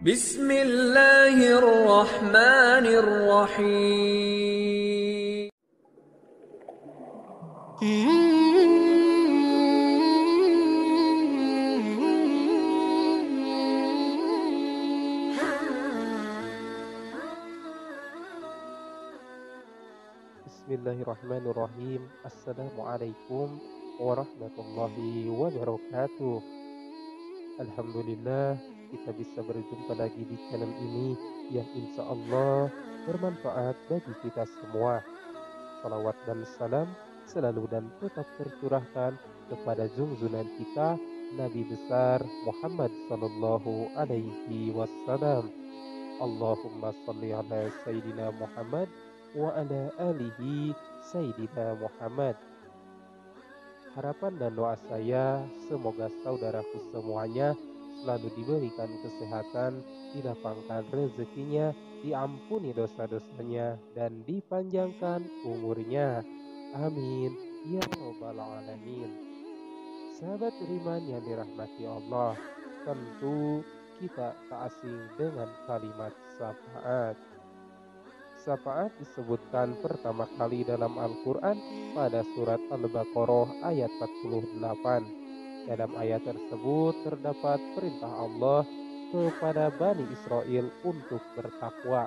Bismillahirrahmanirrahim. Bismillahirrahmanirrahim. Assalamualaikum warahmatullahi wabarakatuh. Alhamdulillah kita bisa berjumpa lagi di channel ini yang insya Allah bermanfaat bagi kita semua. Salawat dan salam selalu dan tetap tercurahkan kepada junjungan kita Nabi besar Muhammad sallallahu alaihi wasallam. Allahumma salli ala Sayyidina Muhammad wa ala alihi Sayyidina Muhammad. Harapan dan doa saya semoga saudaraku semuanya selalu diberikan kesehatan, dilapangkan rezekinya, diampuni dosa-dosanya, dan dipanjangkan umurnya. Amin ya rabbal alamin. Sahabat beriman yang dirahmati Allah, tentu kita tak asing dengan kalimat syafaat. Syafaat disebutkan pertama kali dalam Al-Quran pada surat Al-Baqarah ayat 48. Dalam ayat tersebut terdapat perintah Allah kepada Bani Israel untuk bertakwa,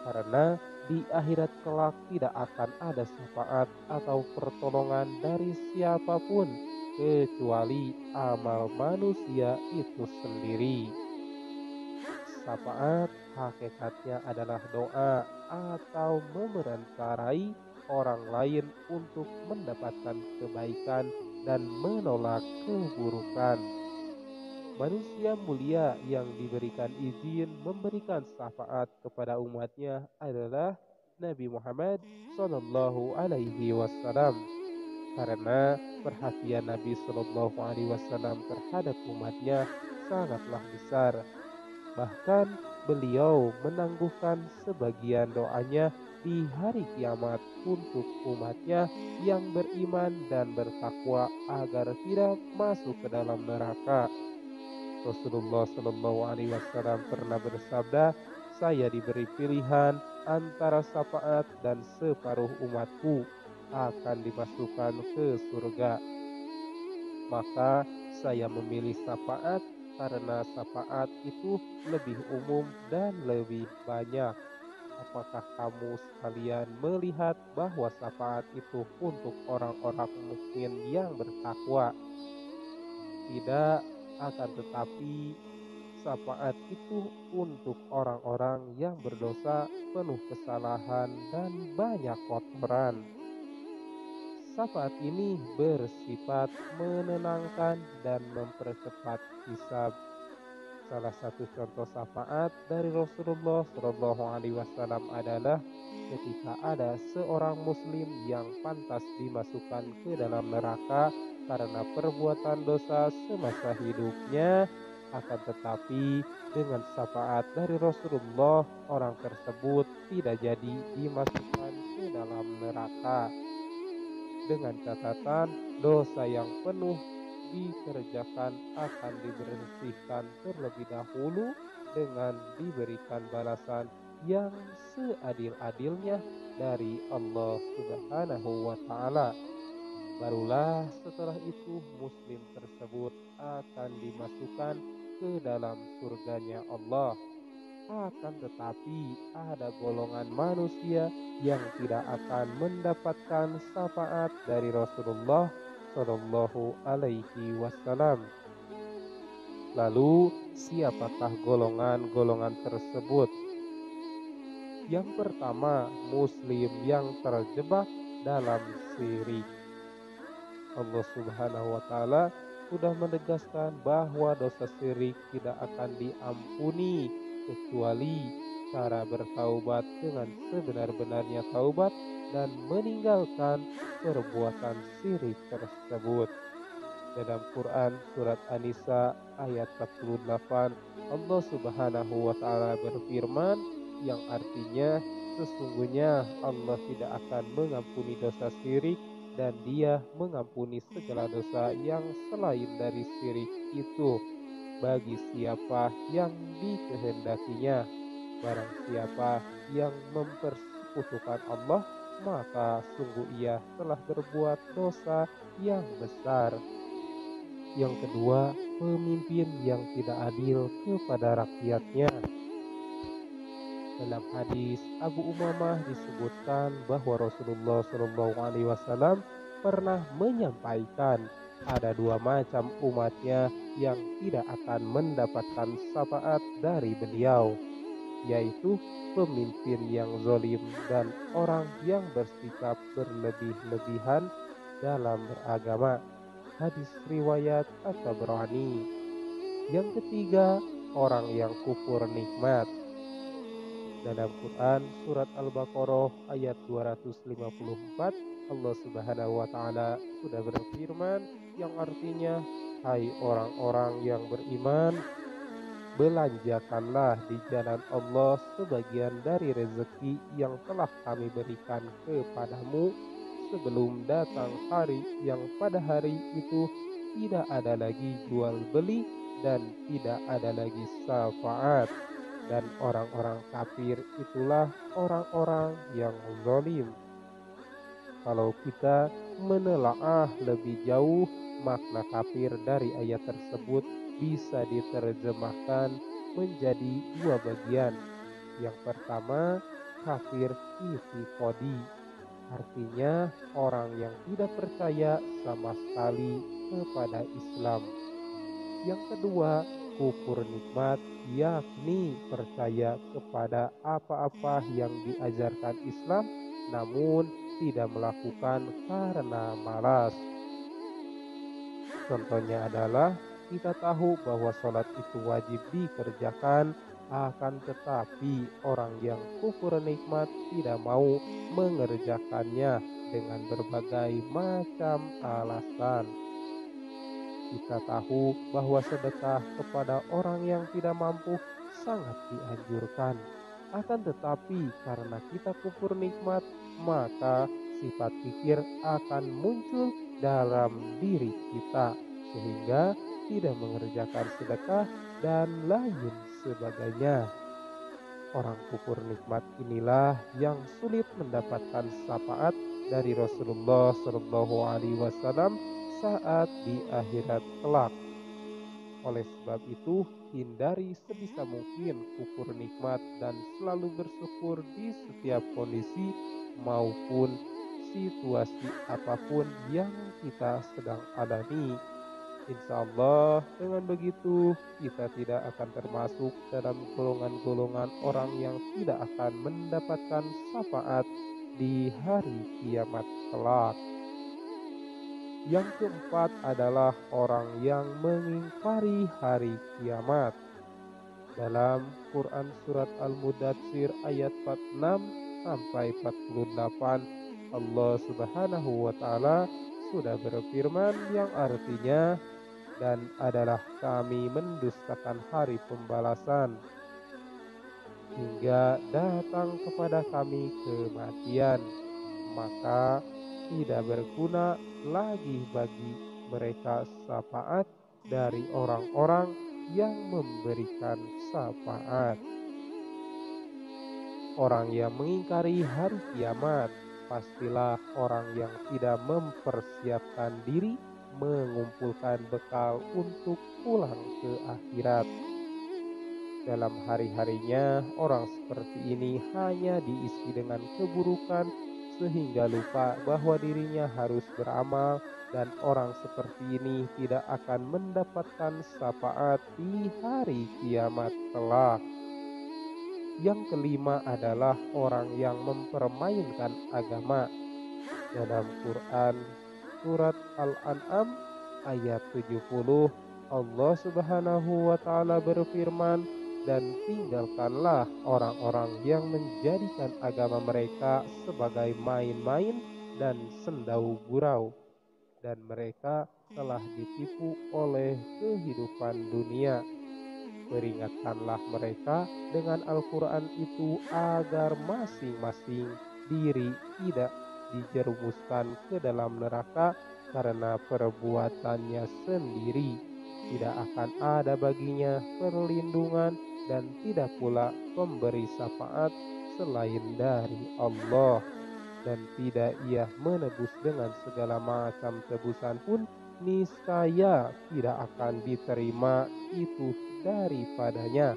karena di akhirat kelak tidak akan ada syafaat atau pertolongan dari siapapun kecuali amal manusia itu sendiri. Syafaat hakikatnya adalah doa atau memerantarai orang lain untuk mendapatkan kebaikan dan menolak keburukan. Manusia mulia yang diberikan izin memberikan syafaat kepada umatnya adalah Nabi Muhammad Sallallahu Alaihi Wasallam, karena perhatian Nabi Sallallahu Alaihi Wasallam terhadap umatnya sangatlah besar. Bahkan beliau menangguhkan sebagian doanya di hari kiamat untuk umatnya yang beriman dan bertakwa agar tidak masuk ke dalam neraka. Rasulullah Shallallahu Alaihi Wasallam pernah bersabda, "Saya diberi pilihan antara syafaat dan separuh umatku akan dimasukkan ke surga. Maka saya memilih syafaat karena syafaat itu lebih umum dan lebih banyak. Apakah kamu sekalian melihat bahwa syafaat itu untuk orang-orang mukmin yang bertakwa? Tidak, akan tetapi syafaat itu untuk orang-orang yang berdosa, penuh kesalahan dan banyak kotoran." Syafaat ini bersifat menenangkan dan mempercepat hisab. Salah satu contoh syafaat dari Rasulullah Shallallahu Alaihi Wasallam adalah ketika ada seorang Muslim yang pantas dimasukkan ke dalam neraka karena perbuatan dosa semasa hidupnya, akan tetapi dengan syafaat dari Rasulullah orang tersebut tidak jadi dimasukkan ke dalam neraka, dengan catatan dosa yang penuh dikerjakan akan dibersihkan terlebih dahulu dengan diberikan balasan yang seadil-adilnya dari Allah Subhanahu wa taala. Barulah setelah itu muslim tersebut akan dimasukkan ke dalam surganya Allah. Akan tetapi ada golongan manusia yang tidak akan mendapatkan syafaat dari Rasulullah Shallallahu Alaihi Wasallam. Lalu siapakah golongan-golongan tersebut? Yang pertama, muslim yang terjebak dalam syirik. Allah Subhanahu wa taala sudah menegaskan bahwa dosa syirik tidak akan diampuni kecuali cara bertaubat dengan sebenar-benarnya taubat dan meninggalkan perbuatan syirik tersebut. Dalam Quran surat An-Nisa ayat 48, Allah Subhanahu wa taala berfirman yang artinya sesungguhnya Allah tidak akan mengampuni dosa syirik dan Dia mengampuni segala dosa yang selain dari syirik itu. bagi siapa yang dikehendakinya. Barang siapa yang mempersekutukan Allah, maka sungguh ia telah berbuat dosa yang besar. Yang kedua, pemimpin yang tidak adil kepada rakyatnya. Dalam hadis Abu Umamah disebutkan bahwa Rasulullah SAW pernah menyampaikan ada dua macam umatnya yang tidak akan mendapatkan syafaat dari beliau, yaitu pemimpin yang zalim dan orang yang bersikap berlebih-lebihan dalam beragama. Hadis riwayat At-Tabrani. Yang ketiga, orang yang kufur nikmat. Dalam Quran surat Al-Baqarah ayat 254, Allah Subhanahu wa taala sudah berfirman yang artinya, hai orang-orang yang beriman, belanjakanlah di jalan Allah sebagian dari rezeki yang telah kami berikan kepadamu sebelum datang hari yang pada hari itu tidak ada lagi jual beli dan tidak ada lagi syafaat, dan orang-orang kafir itulah orang-orang yang zalim. Kalau kita menelaah lebih jauh, makna kafir dari ayat tersebut bisa diterjemahkan menjadi dua bagian. Yang pertama, kafir i'tiqadi, artinya orang yang tidak percaya sama sekali kepada Islam. Yang kedua, kufur nikmat, yakni percaya kepada apa-apa yang diajarkan Islam namun tidak melakukan karena malas. Contohnya adalah kita tahu bahwa sholat itu wajib dikerjakan, akan tetapi orang yang kufur nikmat tidak mau mengerjakannya dengan berbagai macam alasan. Kita tahu bahwa sedekah kepada orang yang tidak mampu sangat dianjurkan. Akan tetapi karena kita kufur nikmat, maka sifat kikir akan muncul dalam diri kita sehingga tidak mengerjakan sedekah dan lain sebagainya. Orang kufur nikmat inilah yang sulit mendapatkan syafaat dari Rasulullah SAW saat di akhirat kelak. Oleh sebab itu, hindari sebisa mungkin kufur nikmat dan selalu bersyukur di setiap kondisi maupun situasi apapun yang kita sedang alami. Insya Allah dengan begitu kita tidak akan termasuk dalam golongan-golongan orang yang tidak akan mendapatkan syafaat di hari kiamat kelak. Yang keempat adalah orang yang mengingkari hari kiamat. Dalam Quran surat Al-Mudatsir ayat 46 sampai 48, Allah Subhanahu wa taala sudah berfirman yang artinya, dan adalah kami mendustakan hari pembalasan hingga datang kepada kami kematian, maka tidak berguna lagi bagi mereka syafaat dari orang-orang yang memberikan syafaat. Orang yang mengingkari hari kiamat pastilah orang yang tidak mempersiapkan diri mengumpulkan bekal untuk pulang ke akhirat. Dalam hari-harinya, orang seperti ini hanya diisi dengan keburukan sehingga lupa bahwa dirinya harus beramal, dan orang seperti ini tidak akan mendapatkan syafaat di hari kiamat kelak. Yang kelima adalah orang yang mempermainkan agama. Dalam Quran surat Al-An'am ayat 70, Allah Subhanahu wa taala berfirman, dan tinggalkanlah orang-orang yang menjadikan agama mereka sebagai main-main dan sendau gurau, dan mereka telah ditipu oleh kehidupan dunia. Peringatkanlah mereka dengan Al-Quran itu agar masing-masing diri tidak dijerumuskan ke dalam neraka karena perbuatannya sendiri. tidak akan ada baginya perlindungan dan tidak pula pemberi syafaat selain dari Allah, dan tidak ia menebus dengan segala macam tebusan pun, niscaya tidak akan diterima itu daripadanya.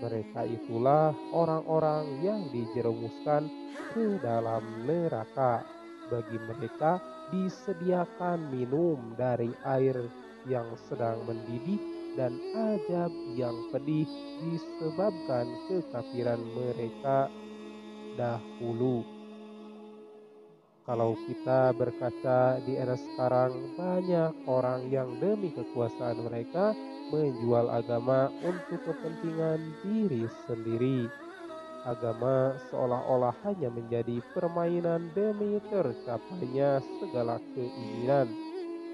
Mereka itulah orang-orang yang dijerumuskan ke dalam neraka. Bagi mereka disediakan minum dari air yang sedang mendidih dan azab yang pedih disebabkan kekafiran mereka dahulu. Kalau kita berkaca di era sekarang, banyak orang yang demi kekuasaan mereka menjual agama untuk kepentingan diri sendiri. Agama seolah-olah hanya menjadi permainan demi tercapainya segala keinginan.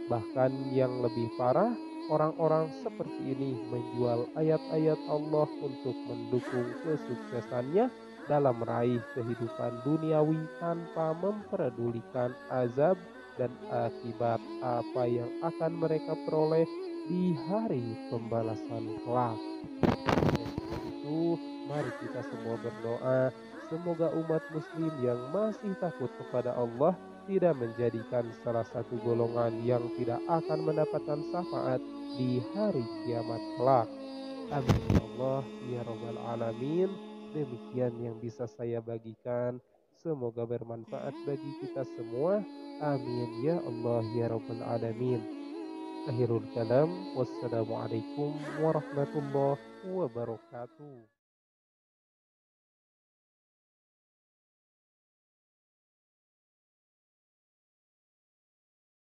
Bahkan yang lebih parah, orang-orang seperti ini menjual ayat-ayat Allah untuk mendukung kesuksesannya dalam meraih kehidupan duniawi tanpa memperdulikan azab dan akibat apa yang akan mereka peroleh di hari pembalasan kelak. Oleh sebab itu, mari kita semua berdoa, semoga umat muslim yang masih takut kepada Allah tidak menjadikan salah satu golongan yang tidak akan mendapatkan syafaat di hari kiamat kelak. Amin ya Allah ya Rabbal Alamin. Demikian yang bisa saya bagikan. Semoga bermanfaat bagi kita semua. Amin ya Allah ya Rabbal Alamin. Akhirul kalam. Wassalamualaikum warahmatullahi wabarakatuh.